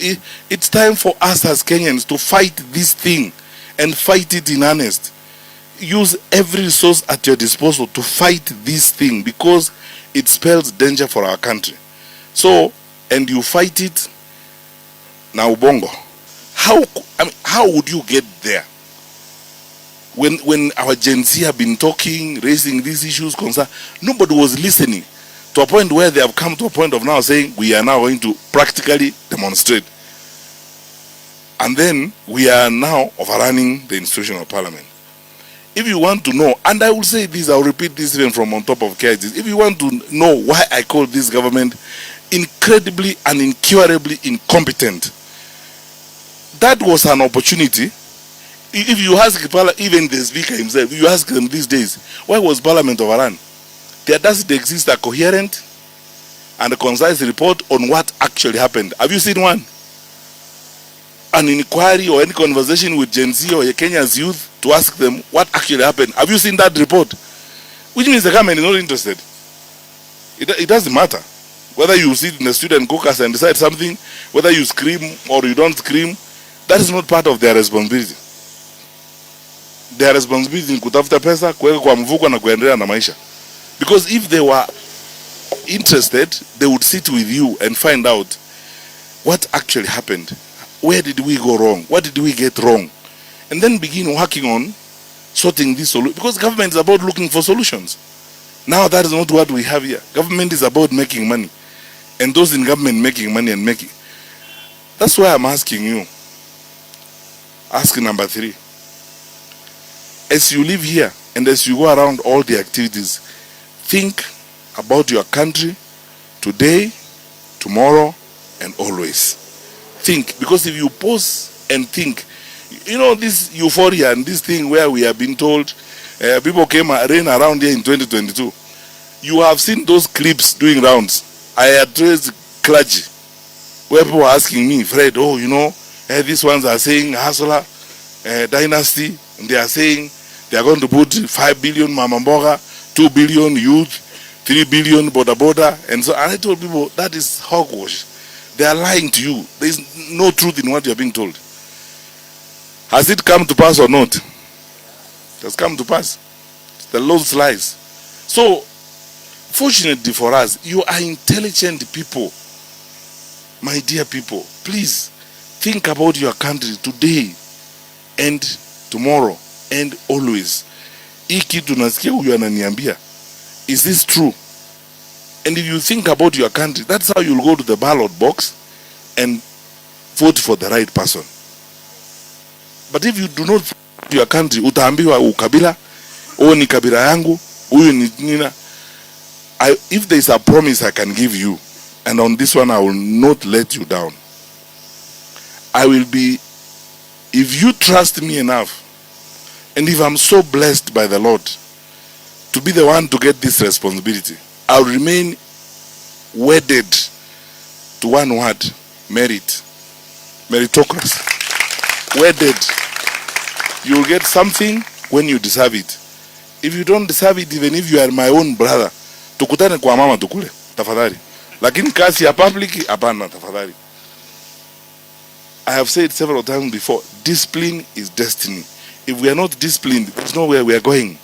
It's time for us as Kenyans to fight this thing and fight it in earnest. Use every resource at your disposal to fight this thing because it spells danger for our country. So, and you fight it now, Bongo. How would you get there? When our Gen Z have been talking, raising these issues, nobody was listening to a point where they have come to a point of now saying we are now going to practically demonstrate. And then we are now overrunning the institution of parliament. If you want to know, and I will say this, I'll repeat this even from on top of KIGs, if you want to know why I call this government incredibly and incurably incompetent, that was an opportunity. If you ask even the speaker himself, if you ask them these days, why was parliament overrun? There doesn't exist a coherent and a concise report on what actually happened. Have you seen one? An inquiry or any conversation with Gen Z or Kenya's youth to ask them what actually happened. Have you seen that report? Which means the government is not interested. It doesn't matter. Whether you sit in the student caucus and decide something, whether you scream or you don't scream, that is not part of their responsibility. Their responsibility in kutafuta pesa, kuweka kwa mfuko na kuendelea na maisha. Because if they were interested, they would sit with you and find out what actually happened. Where did we go wrong? What did we get wrong? And then begin working on sorting this solution. Because government is about looking for solutions. Now that is not what we have here. Government is about making money. And those in government making money and making. That's why I'm asking you. Ask number 3. As you live here and as you go around all the activities, think about your country today, tomorrow, and always. Think, because if you pause and think, you know, this euphoria and this thing where we have been told people came rain around here in 2022. You have seen those clips doing rounds. I addressed clergy where people were asking me, Fred, oh, you know, these ones are saying Hasala dynasty, and they are saying they are going to put 5 billion Mama Mboga, 2 billion youth, 3 billion boda, and so. And I told people that is hogwash. They are lying to you. There is no truth in what you are being told. Has it come to pass or not? It has come to pass. The Lord's lies. So, fortunately for us, you are intelligent people. My dear people, please think about your country today and tomorrow and always. Hii kitu nasikia huyu ananiambia. Is this true? And if you think about your country, that's how you'll go to the ballot box and vote for the right person. But if you do not vote your country, utaambiwa ukabila, huyu ni kabila yangu, huyu ni nina. If there is a promise I can give you, and on this one I will not let you down. I will be, if you trust me enough, and if I'm so blessed by the Lord to be the one to get this responsibility, I'll remain wedded to one word: merit. Meritocracy. Wedded. You'll get something when you deserve it. If you don't deserve it, even if you are my own brother, tukutane kwa mama tukule, tafadhali. Lakini kasi ya public, hapana, tafadhali. I have said several times before, discipline is destiny. If we are not disciplined, there's nowhere we are going.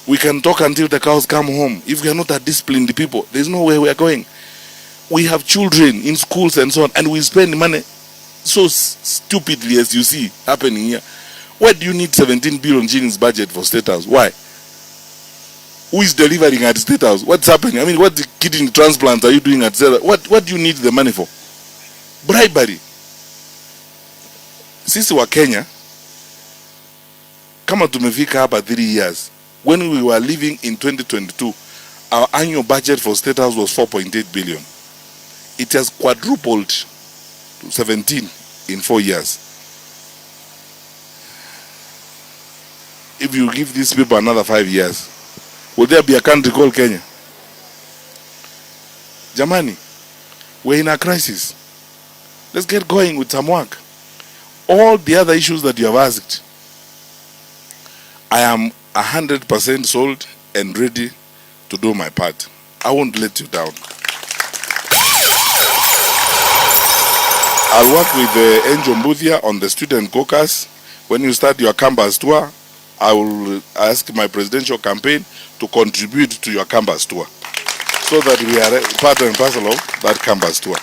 We can talk until the cows come home. If we are not a disciplined people, there's nowhere we are going. We have children in schools and so on, and we spend money so stupidly, as you see happening here. Why do you need 17 billion shillings budget for State House? Why? Who is delivering at State House? What's happening? I mean, what kidney transplants are you doing at State House? What do you need the money for? Bribery. Sisi wa Kenya, kama tumefika hapa 3 years, when we were living in 2022, our annual budget for State House was 4.8 billion. It has quadrupled to 17 in 4 years. If you give these people another 5 years, will there be a country called Kenya? Jamani, we're in a crisis. Let's get going with some work. All the other issues that you have asked, I am 100% sold and ready to do my part. I won't let you down. I'll work with Angel Mbuthia on the student caucus. When you start your campus tour, I will ask my presidential campaign to contribute to your campus tour, so that we are part and parcel of that campus tour.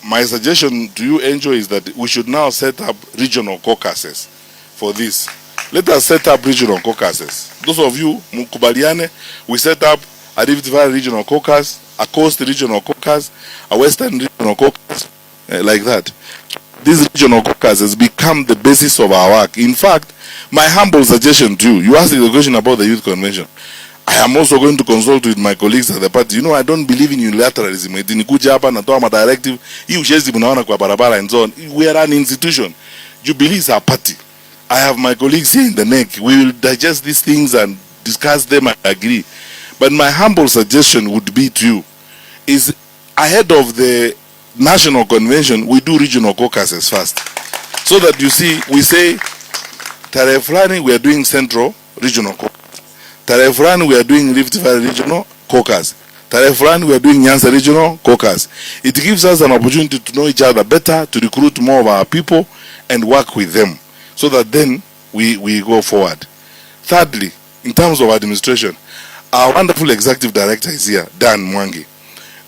My suggestion to you, Angel, is that we should now set up regional caucuses for this. Let us set up regional caucuses. Those of you, mukubaliane, we set up a Rift Valley regional caucus, a Coast regional caucus, a Western regional caucus, like that. These regional caucuses become the basis of our work. In fact, my humble suggestion to you, you asked the question about the youth convention. I am also going to consult with my colleagues at the party. You know, I don't believe in unilateralism. Nikuja hapa natoa ma directive, hii ushezi mnaona kwa barabara and so on. We are an institution. Jubilee is our party. I have my colleagues here in the neck. We will digest these things and discuss them and agree. But my humble suggestion would be to you is, ahead of the national convention, we do regional caucuses first. So that you see, we say, tarehe fulani we are doing central regional caucus. Tarehe fulani we are doing Rift Valley regional caucus. Tarehe fulani we are doing Nyanza regional caucus. It gives us an opportunity to know each other better, to recruit more of our people and work with them, so that then we go forward. Thirdly, in terms of administration, our wonderful executive director is here, Dan Mwangi.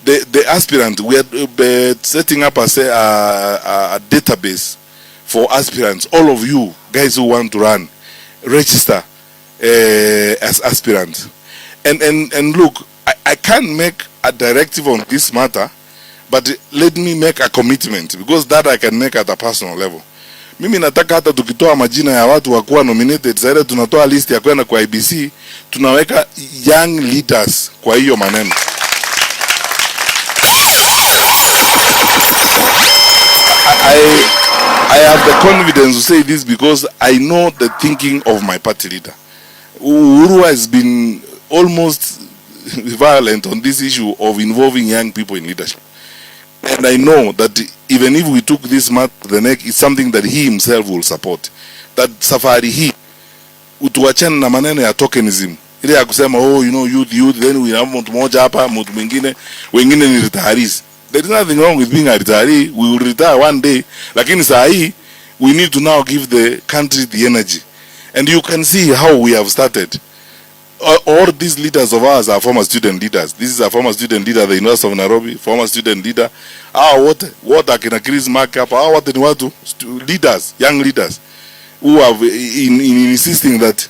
The aspirant, we are setting up a database for aspirants. All of you guys who want to run, register as aspirants. And look, I can't make a directive on this matter, but let me make a commitment, because that I can make at a personal level. Mimi nataka hata tukitoa majina ya watu wa kuwa nominated, sasa tunatoa list ya kwenda kwa IBC, tunaweka young leaders kwa hiyo maneno. I have the confidence to say this because I know the thinking of my party leader. Uhuru has been almost violent on this issue of involving young people in leadership. And I know that even if we took this matter to the neck, it's something that he himself will support. That safari hii, utuachane na maneno ya tokenism. Ile ya kusema, oh, you know, youth, then we have mtu moja hapa, mtu mwingine, wengine ni retirees. There is nothing wrong with being a retiree. We will retire one day. Lakini saa hii, we need to now give the country the energy. And you can see how we have started. All these leaders of ours are former student leaders. This is a former student leader at the University of Nairobi, former student leader. What akina Chris Markup, what ni watu leaders, young leaders, who have in insisting that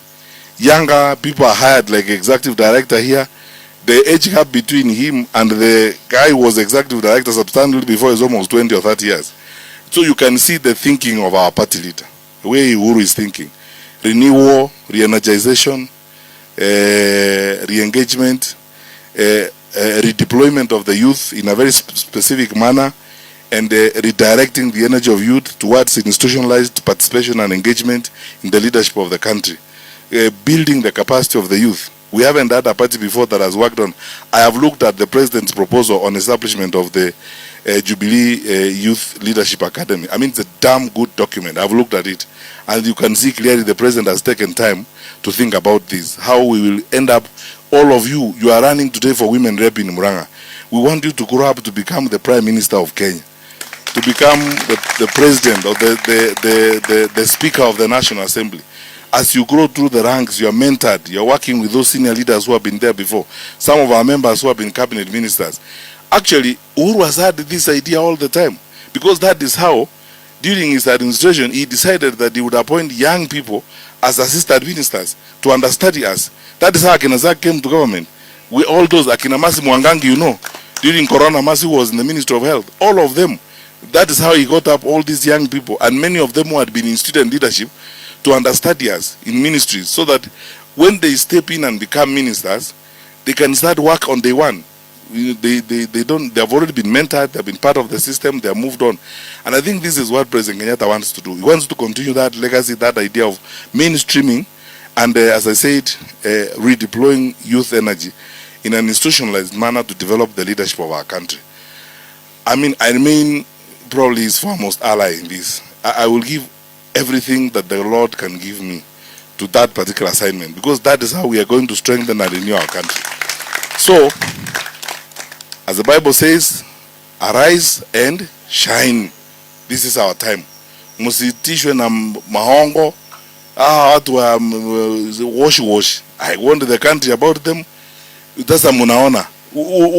younger people are hired like executive director here. The age gap between him and the guy who was executive director substantially before is almost 20 or 30 years. So you can see the thinking of our party leader, the way Uhuru is thinking. Renewal, re-energization, re-engagement, redeployment of the youth in a very specific manner, and redirecting the energy of youth towards institutionalized participation and engagement in the leadership of the country. Building the capacity of the youth. We haven't had a party before that has worked on. I have looked at the president's proposal on establishment of the Jubilee Youth Leadership Academy. I mean, it's a damn good document. I've looked at it. And you can see clearly the president has taken time to think about this. How we will end up, all of you, you are running today for women rep in Muranga. We want you to grow up to become the Prime Minister of Kenya, to become the president or the Speaker of the National Assembly. As you grow through the ranks, you are mentored, you are working with those senior leaders who have been there before. Some of our members who have been cabinet ministers. Actually, Uhuru has had this idea all the time, because that is how, during his administration, he decided that he would appoint young people as assistant ministers to understudy us. That is how Akina Zak came to government. We all those, Akina Masi Mwangangi, you know, during Corona, Masi was in the Ministry of Health. All of them. That is how he got up all these young people, and many of them who had been in student leadership, to understudy us in ministries, so that when they step in and become ministers, they can start work on day one. They have already been mentored, they have been part of the system, they have moved on. And I think this is what President Kenyatta wants to do. He wants to continue that legacy, that idea of mainstreaming, and as I said, redeploying youth energy in an institutionalized manner to develop the leadership of our country. I mean, I remain probably his foremost ally in this. I will give everything that the Lord can give me to that particular assignment, because that is how we are going to strengthen and renew our country. So, as the Bible says, Arise and shine. This is our time. Musitishwe na mahongo. Watu wa wash. I warned the country about them. Sasa munaona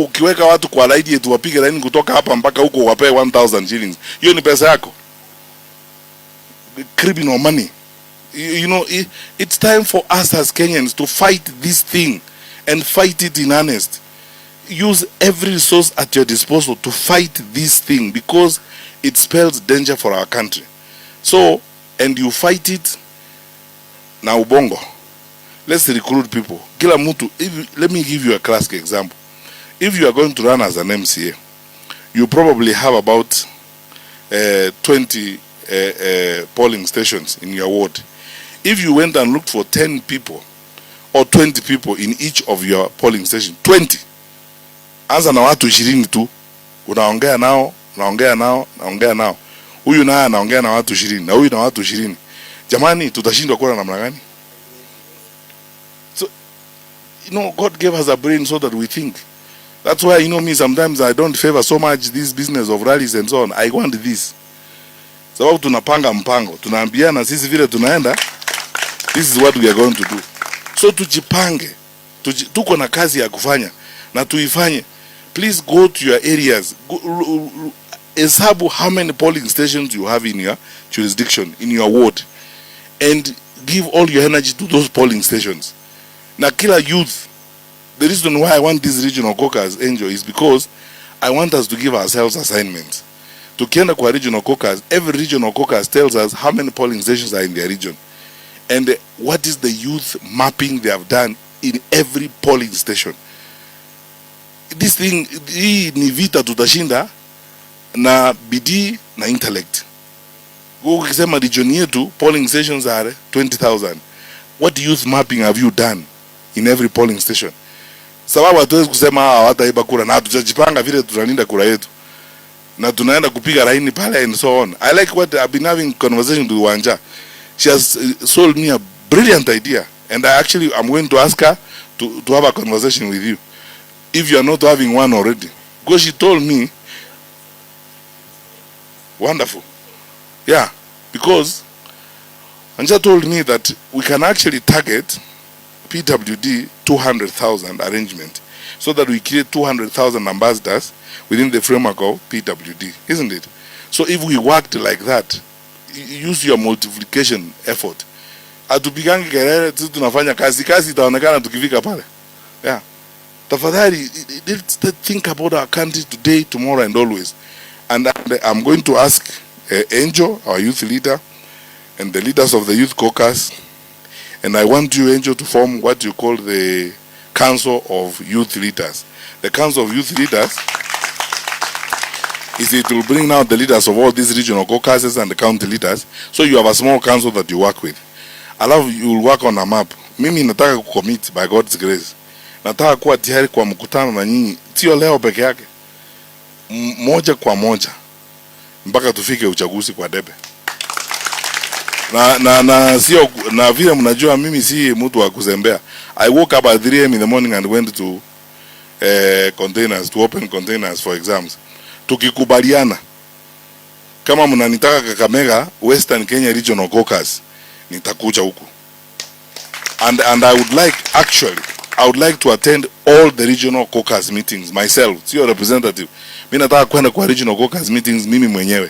ukiweka watu kwa laini yetu wapige laini kutoka hapa mpaka huko wape 1000 shillings. Hiyo ni pesa yako. Criminal money. You know, it's time for us as Kenyans to fight this thing and fight it in earnest. Use every resource at your disposal to fight this thing because it spells danger for our country. So, and you fight it na ubongo. Let's recruit people. Kila mtu, let me give you a classic example. If you are going to run as an MCA, you probably have about 20 polling stations in your ward. If you went and looked for 10 people or 20 people in each of your polling stations, 20, anza na watu 20 tu, unaongea nao, huyu naye anaongea na watu 20, na huyu na watu 20. Jamani, tutashindwa kula namna gani? So, you know, God gave us a brain so that we think. That's why, you know me, sometimes I don't favor so much this business of rallies and so on. I want this. Sababu tunapanga mpango, tunaambiana sisi vile tunaenda, this is what we are going to do. So tujipange, tuko na kazi ya kufanya na tuifanye. Please go to your areas, hesabu how many polling stations you have in your jurisdiction, in your ward, and give all your energy to those polling stations. Na kila youth, the reason why I want this regional caucus, Angel, is because I want us to give ourselves assignments. Tukienda kwa regional caucus, every regional caucus tells us how many polling stations are in their region and what is the youth mapping they have done in every polling station. This thing, hii ni vita tutashinda na bidii na intellect. Ukisema region yetu polling stations are 20,000. What youth mapping have you done in every polling station? Sababu hatuwezi kusema hawataiba kura na hatujajipanga vile tutalinda kura yetu, na tunaenda kupiga laini pale and so on. I like what I've been having conversation with Wanja. She has sold me a brilliant idea, and I'm going to ask her to have a conversation with you if you are not having one already, because she told me, wonderful, yeah, because Anja told me that we can actually target PWD 200,000 arrangement so that we create 200,000 ambassadors within the framework of PWD, isn't it? So if we worked like that, use your multiplication effort. Atupigangi kelele tu tunafanya kazi itaonekana tukifika pale. Yeah. Tafadhali, let's think about our country today, tomorrow and always. And I'm going to ask Angel, our youth leader, and the leaders of the youth caucus, and I want you, Angel, to form what you call the Council of Youth Leaders. The Council of Youth Leaders is it will bring out the leaders of all these regional caucuses and the county leaders, so you have a small council that you work with. You will work on a map. Mimi nataka kucommit by God's grace. Nataka kuwa tayari kwa mkutano na nyinyi, sio leo peke yake, moja kwa moja mpaka tufike uchaguzi kwa debe. Na sio na vile mnajua mimi si mtu wa kuzembea. I woke up at 3 AM in the morning and went to containers, to open containers for exams. Tukikubaliana kama mnanitaka Kakamega Western Kenya Regional Caucus, nitakuja huku. And I would like to attend all the regional caucus meetings myself, sio representative. Mimi nataka kwenda kwa regional caucus meetings mimi mwenyewe.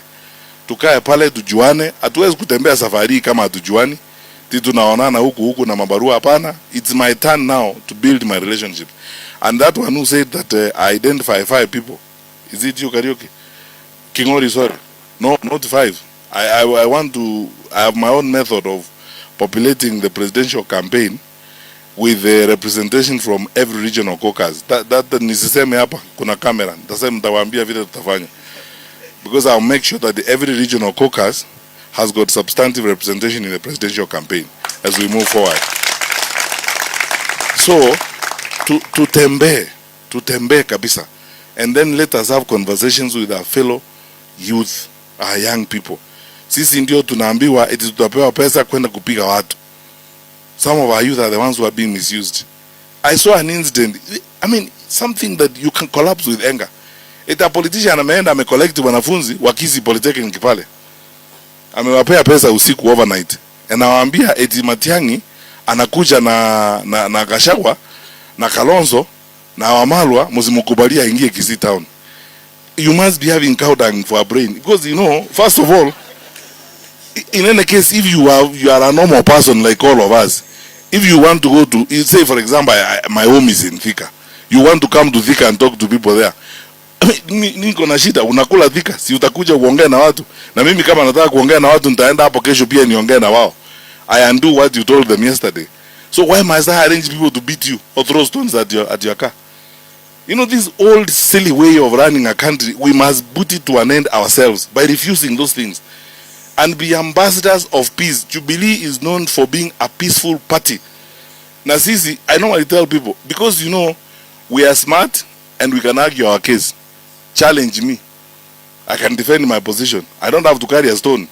Tukae pale tujuane, hatuwezi kutembea safari kama hatujuani. Tunaonana huku na mabarua hapana. It's my turn now to build my relationship. And that one who said that I identify 5 people. Is it you, Karaoke? Kingori, sorry. No, not 5. I have my own method of populating the presidential campaign with the representation from every regional caucus. That nisiseme hapa kuna camera. Nitasema nitawaambia vile tutafanya. Because I'll make sure that every regional caucus has got substantive representation in the presidential campaign as we move forward. So, tutembe kabisa. And then let us have conversations with our fellow youth, our young people. Sisi ndio tunaambiwa eti tutapewa pesa kwenda kupiga watu. Some of our youth are the ones who are being misused. I saw an incident, I mean, something that you can collapse with anger. Ita politician ameenda amecollect wanafunzi wa Kisii Polytechnic pale. Amewapea pesa usiku overnight. Anawaambia eti Matiangi anakuja na Gachagua na Kalonzo na Wamalwa msimukubalia ingie Kisii town. You must be having cow dung for a brain, because you know, first of all, in any case, if you are a normal person like all of us, if you want to go to, say for example, my home is in Thika, you want to come to Thika and talk to people there, niko na shida, unakula Thika, si utakuja kuongea na watu, na mimi kama nataka kuongea na watu nitaenda hapo kesho pia niongee na wao. I undo what you told them yesterday. So why must I arrange people to beat you or throw stones at your car? You know, this old silly way of running a country, we must put it to an end ourselves by refusing those things and be ambassadors of peace. Jubilee is known for being a peaceful party. Now, Sisi, I normally tell people, because you know, we are smart and we can argue our case. Challenge me. I can defend my position. I don't have to carry a stone.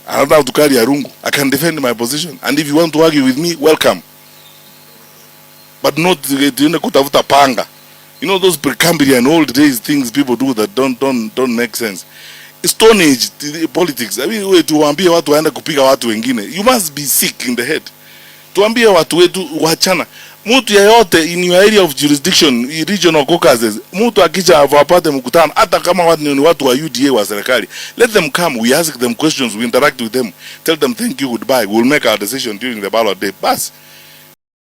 I don't have to carry a rungu. I can defend my position. And if you want to argue with me, welcome. But not kutafuta panga. You know, those Precambrian old days things people do that don't make sense. Stone Age politics. I mean, tuambie watu waende kupiga watu wengine. You must be sick in the head. Tuambie watu wetu wachana. Mtu yeyote in your area of jurisdiction, regional caucuses, mtu akija apate mkutano, hata kama watu ni watu wa UDA wa serikali, let them come, we ask them questions, we interact with them, tell them thank you, goodbye, we'll make our decision during the ballot day. Bas.